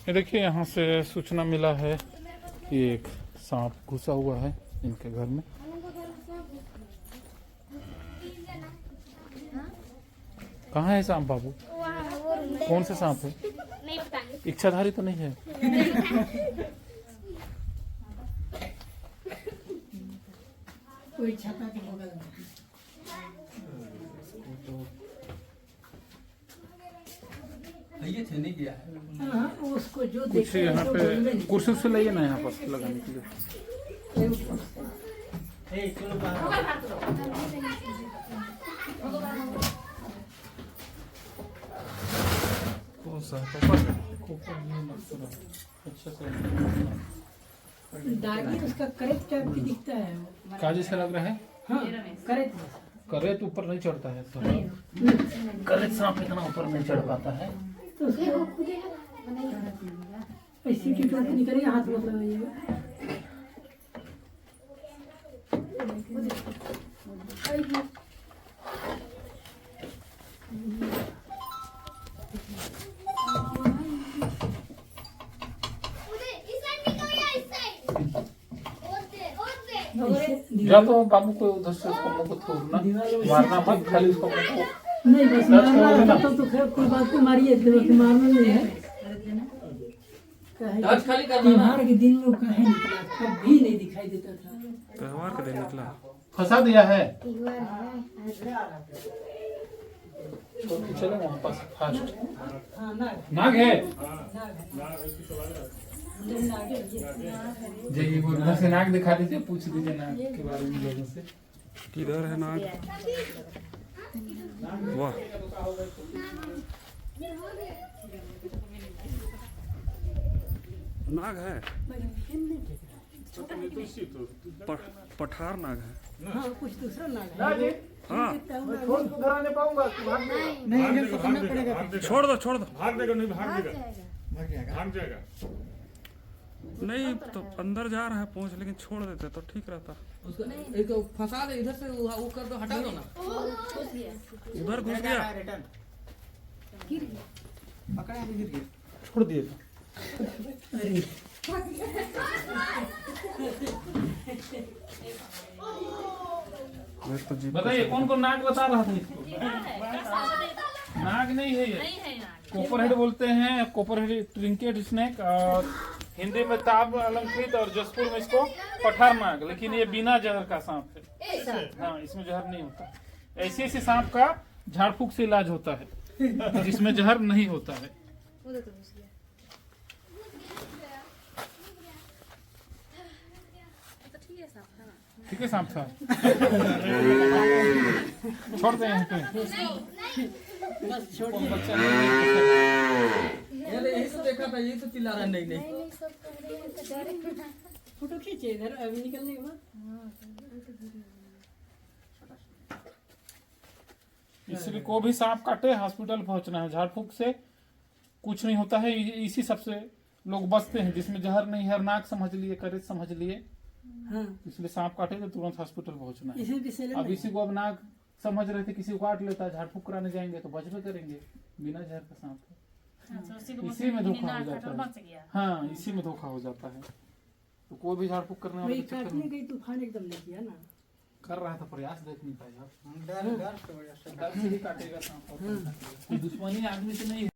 ये देखिए यहाँ से सूचना मिला है कि एक सांप घुसा हुआ है इनके घर में। कहाँ है सांप बाबू? कौन सा सांप है? नहीं पता। इच्छाधारी तो नहीं है? कोई छाता के बगल में ये थे नहीं गया है। हाँ, उसको जो कुछ देखे यहाँ तो पे बोलने नहीं। कुर्सी से लाइए ना यहाँ पर लगाने के लिए। चलो बाहर। कौन सा? अच्छा से दागी उसका करेक्ट टाइप की दिखता है वो। काजी से लग रहा है। हाँ, करेक्ट। करे तो ऊपर नहीं चढ़ता है तो करे सांप इतना ऊपर नहीं चढ़ पाता है। तो उसको ऐसी की टोपी निकलेगा, हाथ मत लगाइएगा। या तो बाबू को उधर से उसको मुंह को थोड़ना मारना मत, खाली उसको मुंह को। नहीं बस मारना रहता तो खैर कोई बात को मारिए, मारना नहीं है। टच खाली करना ना। त्योहार के दिन में वो कहे निकला, कभी नहीं दिखाई देता था। त्योहार के दिन निकला, फंसा दिया है। चलो वहाँ पास फास्ट। हाँ, नाग नाग है। नाग है। जी वो उधर से नाग दिखा दीजिए, पूछ दीजिए नाग के बारे में लोगों से। किधर है नाग? वाह, नाग है। पठार नाग है। हाँ, कुछ दूसरा नाग है। हाँ, नहीं, इधर पकड़ना पड़ेगा। छोड़ दो छोड़ दो। भाग देगा, नहीं भाग देगा, भाग जाएगा। नहीं तो अंदर जा रहा है पहुंच, लेकिन छोड़ देते तो ठीक रहता। उसको एक तो फंसा दे इधर से, वो कर दो, हटा दो ना। उधर घुस गया। पकड़ा है, गिर गया। छोड़ दिए। अरे तो जी बताइए कौन कौन नाग बता रहा था इसको? नाग नहीं है ये, कोपरहेड बोलते हैं। कोपरहेड ट्रिंकेट स्नेक, और हिंदी में ताब अलंकृत, और जसपुर में इसको पठार नाग। लेकिन ये बिना जहर का सांप है। हाँ, इसमें जहर नहीं होता। ऐसे ऐसे सांप का झाड़ फूक से इलाज होता है जिसमें जहर नहीं होता है। ठीक है सांप था। छोड़ दें यहाँ पे। बस छोड़ कौन दे। बच्चा नहीं यही तो देखा था, यही तो चिल्ला रहा है, नहीं नहीं। फोटो खींचे इधर अभी निकलने के बाद। इसलिए को भी सांप काटे हॉस्पिटल पहुंचना है। झाड़ फूक से कुछ नहीं होता है। इसी सबसे लोग बचते हैं जिसमें जहर नहीं है। नाक समझ लिए, करेज समझ लिए, हाँ, इसलिए सांप काटे तो तुरंत हॉस्पिटल पहुंचना है। इसी विषय अब इसी को अब नाक समझ रहे थे, किसी को काट लेता है, झाड़ फूक कराने जाएंगे तो बचबे करेंगे। बिना जहर का सांप है। इसी में धोखा हो जाता है। हाँ, इसी में धोखा हो जाता है। तो कोई भी झाड़ फूक करने वाले वही के चक्कर काटने में का ही तूफान एकदम नहीं किया ना। कर रहा था प्रयास, देख नहीं पाया। डर डर से डर से ही काटेगा सांप, और कोई दुश्मनी आदमी से नहीं है।